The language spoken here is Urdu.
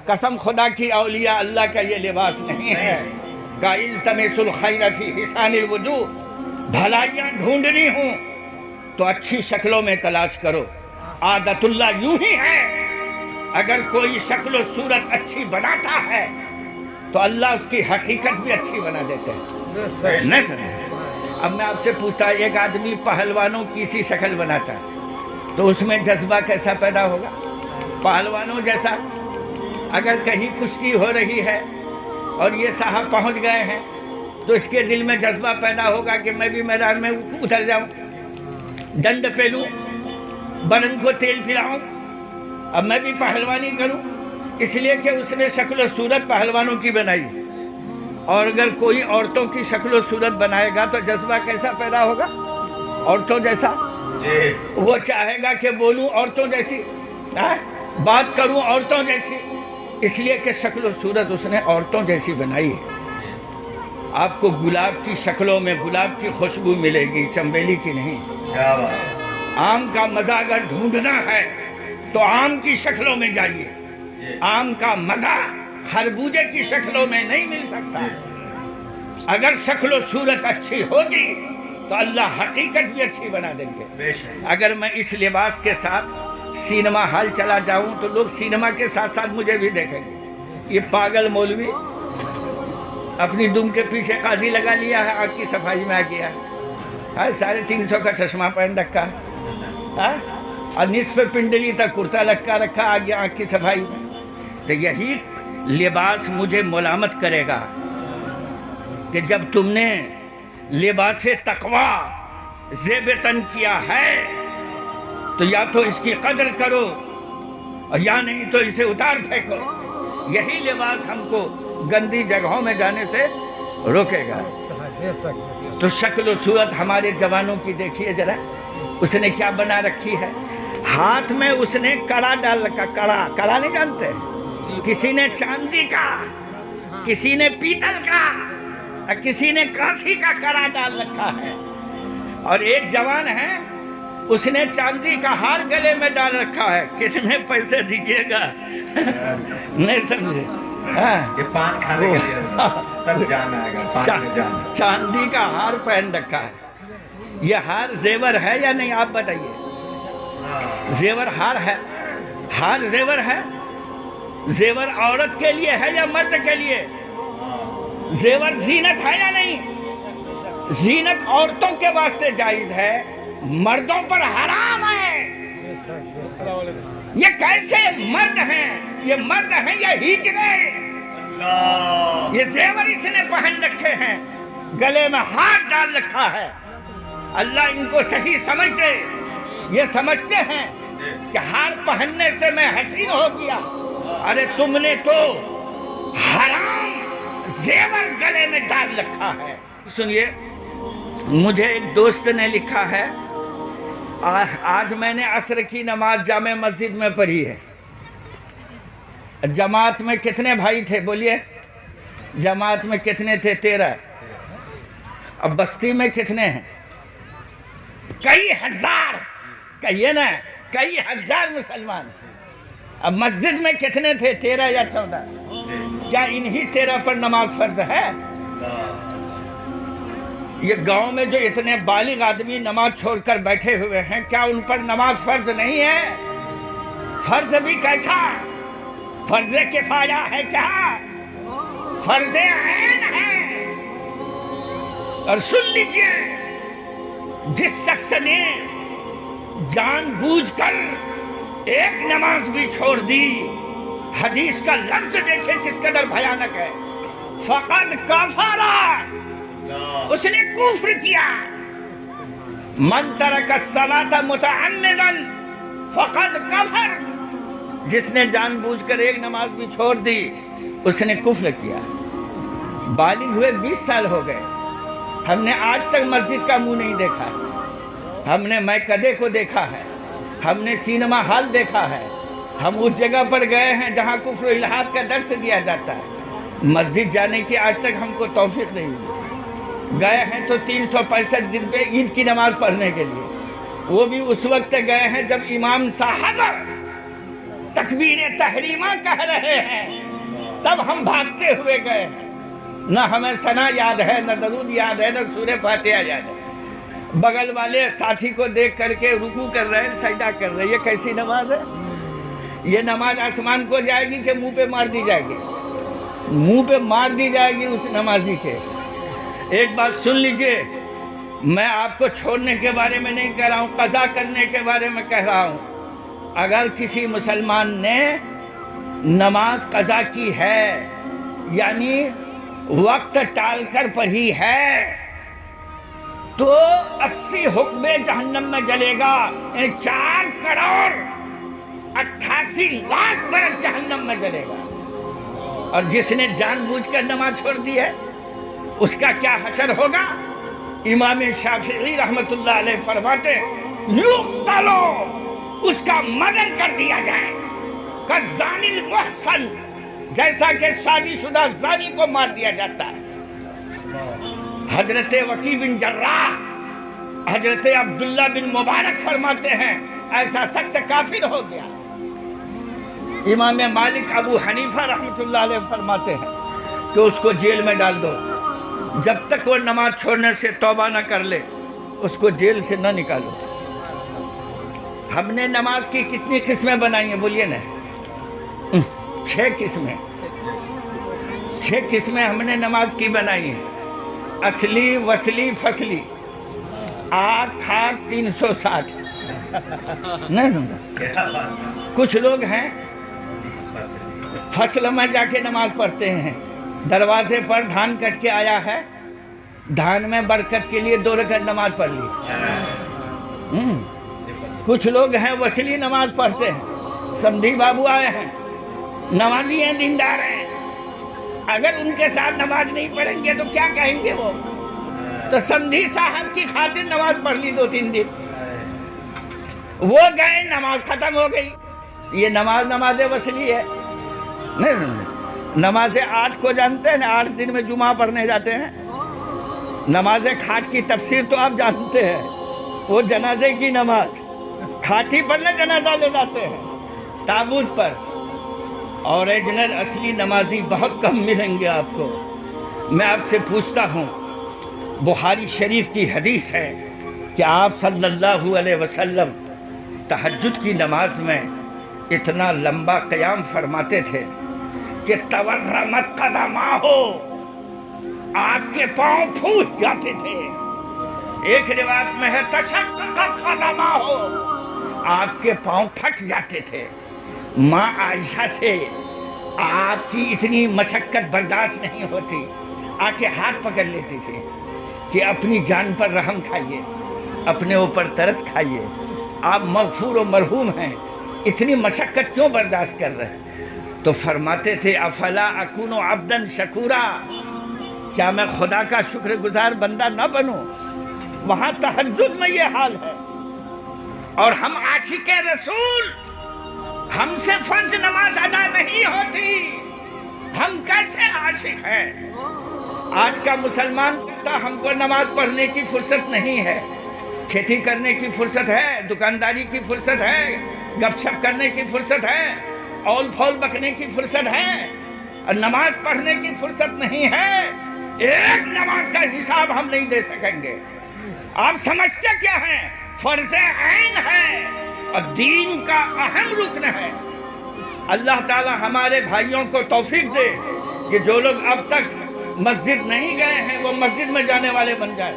قسم خدا کی اولیاء اللہ کا یہ لباس نہیں ہے کہ التمس الخیر فی حسان الوجوہ، بھلائیاں ڈھونڈنی ہوں تو اچھی شکلوں میں تلاش کرو۔ عادت اللہ یوں ہی ہے، اگر کوئی شکل و صورت اچھی بناتا ہے تو اللہ اس کی حقیقت بھی اچھی بنا دیتے ہیں۔ نہیں سمجھے؟ اب میں آپ سے پوچھتا ہوں، ایک آدمی پہلوانوں کی سی شکل بناتا ہے تو اس میں جذبہ کیسا پیدا ہوگا؟ پہلوانوں جیسا۔ اگر کہیں کشتی ہو رہی ہے اور یہ صاحب پہنچ گئے ہیں تو اس کے دل میں جذبہ پیدا ہوگا کہ میں بھی میدان میں اتر جاؤں، ڈنڈ پہ لوں، بدن کو تیل پلاؤں، اب میں بھی پہلوانی کروں، اس لیے کہ اس نے شکل و صورت پہلوانوں کی بنائی۔ اور اگر کوئی عورتوں کی شکل و صورت بنائے گا تو جذبہ کیسا پیدا ہوگا؟ عورتوں جیسا۔ وہ چاہے گا کہ بولوں عورتوں جیسی، بات کروں عورتوں جیسی، اس لیے کہ شکل و صورت اس نے عورتوں جیسی بنائی ہے۔ آپ کو گلاب کی شکلوں میں گلاب کی خوشبو ملے گی، چنبیلی کی نہیں۔ آم کا مزہ اگر ڈھونڈنا ہے تو آم کی شکلوں میں جائیے، آم کا مزہ خربوزے کی شکلوں میں نہیں مل سکتا۔ اگر شکل و صورت اچھی ہوگی تو اللہ حقیقت بھی اچھی بنا دیں گے۔ اگر میں اس لباس کے ساتھ سینما ہال چلا جاؤں تو لوگ سینما کے ساتھ ساتھ مجھے بھی دیکھیں گے، یہ پاگل مولوی اپنی دم کے پیچھے قاضی لگا لیا ہے، آنکھ کی صفائی میں آ گیا ہے، 350 کا چشمہ پہن رکھا ہے، اور نصف پنڈلی تک کرتا لٹکا رکھا، آ گیا آنکھ کی صفائی میں۔ تو یہی لباس مجھے ملامت کرے گا کہ جب تم نے لباس تقوی زیب تن کیا ہے تو یا تو اس کی قدر کرو اور یا نہیں تو اسے اتار پھینکو۔ یہی لباس ہم کو گندی جگہوں میں جانے سے روکے گا۔ تو شکل و صورت ہمارے جوانوں کی دیکھیے ذرا، اس نے کیا بنا رکھی ہے؟ ہاتھ میں اس نے کڑا ڈال رکھا، کڑا نہیں جانتے؟ کسی نے چاندی کا، کسی نے پیتل کا، کسی نے کانسی کا کڑا ڈال رکھا ہے۔ اور ایک جوان ہے، اس نے چاندی کا ہار گلے میں ڈال رکھا ہے۔ کتنے پیسے دیجیے گا؟ نہیں سمجھے؟ چاندی کا ہار پہن رکھا ہے۔ یہ ہار زیور ہے یا نہیں آپ بتائیے؟ زیور ہار ہے، ہار زیور ہے۔ زیور عورت کے لیے ہے یا مرد کے لیے؟ زیور زینت ہے یا نہیں؟ زینت عورتوں کے واسطے جائز ہے، مردوں پر حرام ہے۔ یہ کیسے مرد ہیں؟ یہ مرد ہیں یا ہجرے؟ یہ زیور اس نے پہن رکھے ہیں، گلے میں ہاتھ ڈال رکھا ہے۔ اللہ ان کو صحیح سمجھ دے۔ یہ سمجھتے ہیں کہ ہار پہننے سے میں حسین ہو گیا۔ ارے تم نے تو حرام زیور گلے میں ڈال رکھا ہے۔ سنیے، مجھے ایک دوست نے لکھا ہے، آج میں نے عصر کی نماز جامع مسجد میں پڑھی ہے۔ جماعت میں کتنے بھائی تھے بولیے؟ جماعت میں کتنے تھے؟ 13۔ اب بستی میں کتنے ہیں؟ کئی ہزار، کہیے نا، کئی ہزار مسلمان۔ اب مسجد میں کتنے تھے؟ 13 یا 14۔ کیا انہی 13 پر نماز فرض ہے؟ یہ گاؤں میں جو اتنے بالغ آدمی نماز چھوڑ کر بیٹھے ہوئے ہیں، کیا ان پر نماز فرض نہیں ہے؟ فرض بھی کیسا؟ فرض کفایہ ہے کیا؟ فرض عین ہے۔ اور سن لیجئے، جس شخص نے جان بوجھ کر ایک نماز بھی چھوڑ دی، حدیث کا لفظ دیکھیں کس قدر بھیانک ہے، فقد کفر، اس نے کفر کیا۔ من ترک الصلاۃ متعمدا فقد کفر، جس نے جان بوجھ کر ایک نماز بھی چھوڑ دی اس نے کفر کیا۔ بالغ ہوئے 20 سال ہو گئے، ہم نے آج تک مسجد کا منہ نہیں دیکھا، ہم نے میکدے کو دیکھا ہے، ہم نے سینما ہال دیکھا ہے، ہم اس جگہ پر گئے ہیں جہاں کفر و الحاد کا درس دیا جاتا ہے۔ مسجد جانے کی آج تک ہم کو توفیق نہیں ہوئی۔ گئے ہیں تو 365 دن پہ عید کی نماز پڑھنے کے لیے، وہ بھی اس وقت گئے ہیں جب امام صاحب تکبیر تحریمہ کہہ رہے ہیں، تب ہم بھاگتے ہوئے گئے، نہ ہمیں ثنا یاد ہے، نہ درود یاد ہے، نہ سورہ فاتحہ یاد ہے۔ بغل والے ساتھی کو دیکھ کر کے رکوع کر رہے ہیں، سجدہ کر رہے ہیں، یہ کیسی نماز ہے؟ یہ نماز آسمان کو جائے گی کہ منہ پہ مار دی جائے گی؟ منہ پہ مار دی جائے گی اس نمازی کے۔ ایک بات سن لیجئے، میں آپ کو چھوڑنے کے بارے میں نہیں کہہ رہا ہوں، قضا کرنے کے بارے میں کہہ رہا ہوں۔ اگر کسی مسلمان نے نماز قضا کی ہے، یعنی وقت ٹال کر پڑھی ہے، تو 80 حقبے جہنم میں جلے گا، یعنی 4 کروڑ 88 لاکھ برس جہنم میں جلے گا۔ اور جس نے جان بوجھ کر نماز چھوڑ دی ہے، اس کا کیا حشر ہوگا؟ امام شافعی رحمت اللہ علیہ فرماتے یقتلو، اس کا مردر کر دیا جائے، کالزانی المحصن، جیسا کہ شادی شدہ زانی کو مار دیا جاتا ہے۔ حضرت وکیع بن جراح، حضرت عبداللہ بن مبارک فرماتے ہیں ایسا شخص کافر ہو گیا۔ امام مالک ابو حنیفہ رحمت اللہ علیہ فرماتے ہیں کہ اس کو جیل میں ڈال دو، جب تک وہ نماز چھوڑنے سے توبہ نہ کر لے اس کو جیل سے نہ نکالو۔ ہم نے نماز کی کتنی قسمیں بنائی ہیں بولیے نا؟ 6 قسمیں، 6 قسمیں ہم نے نماز کی بنائی ہیں، اصلی، وصلی، فصلی، 8 کھاٹ 360۔ نہیں سمجھا؟ کچھ لوگ ہیں فصل میں جا کے نماز پڑھتے ہیں، دروازے پر دھان کٹ کے آیا ہے، دھان میں برکت کے لیے 2 رکعت نماز پڑھ لی۔ کچھ لوگ ہیں وصلی نماز پڑھتے ہیں، سمدھی بابو آئے ہیں، نمازی ہیں، دیندار ہیں، اگر ان کے ساتھ نماز نہیں پڑھیں گے تو کیا کہیں گے وہ؟ تو سمدھی صاحب کی خاطر نماز پڑھ لی 2-3 دن، وہ گئے نماز ختم ہو گئی۔ یہ نماز وصلی ہے، نہیں سمجھے؟ نماز 8 کو جانتے ہیں نا، 8 دن میں جمعہ پڑھنے جاتے ہیں۔ نماز کھاٹ کی تفسیر تو آپ جانتے ہیں، وہ جنازے کی نماز، کھاٹی پڑھنے جنازہ لے جاتے ہیں تابوت پر۔ اوریجنل اصلی نمازی بہت کم ملیں گے آپ کو۔ میں آپ سے پوچھتا ہوں، بخاری شریف کی حدیث ہے کہ آپ صلی اللہ علیہ وسلم تہجد کی نماز میں اتنا لمبا قیام فرماتے تھے کہ تورمت قدماہ، آپ کے پاؤں پھوٹ جاتے تھے۔ ایک روایت میں ہے تشققت قدماہ، آپ کے پاؤں پھٹ جاتے تھے۔ ماں عائشہ سے آپ کی اتنی مشقت برداشت نہیں ہوتی، آ کے ہاتھ پکڑ لیتی تھی کہ اپنی جان پر رحم کھائیے، اپنے اوپر ترس کھائیے، آپ مغفور و مرحوم ہیں، اتنی مشقت کیوں برداشت کر رہے ہیں؟ تو فرماتے تھے افلا اکون عبدا شکورا، کیا میں خدا کا شکر گزار بندہ نہ بنوں؟ وہاں تہجد میں یہ حال ہے، اور ہم عاشق رسول، ہم سے فرض نماز ادا نہیں ہوتی، ہم کیسے عاشق ہیں؟ آج کا مسلمان کہتا ہم کو نماز پڑھنے کی فرصت نہیں ہے، کھیتی کرنے کی فرصت ہے، دکانداری کی فرصت ہے، گپ شپ کرنے کی فرصت ہے، اول پھول بکنے کی فرصت ہے، اور نماز پڑھنے کی فرصت نہیں ہے۔ ایک نماز کا حساب ہم نہیں دے سکیں گے۔ آپ سمجھتے کیا ہیں؟ فرض عین ہے اور دین کا اہم رکن ہے۔ اللہ تعالی ہمارے بھائیوں کو توفیق دے کہ جو لوگ اب تک مسجد نہیں گئے ہیں وہ مسجد میں جانے والے بن جائیں۔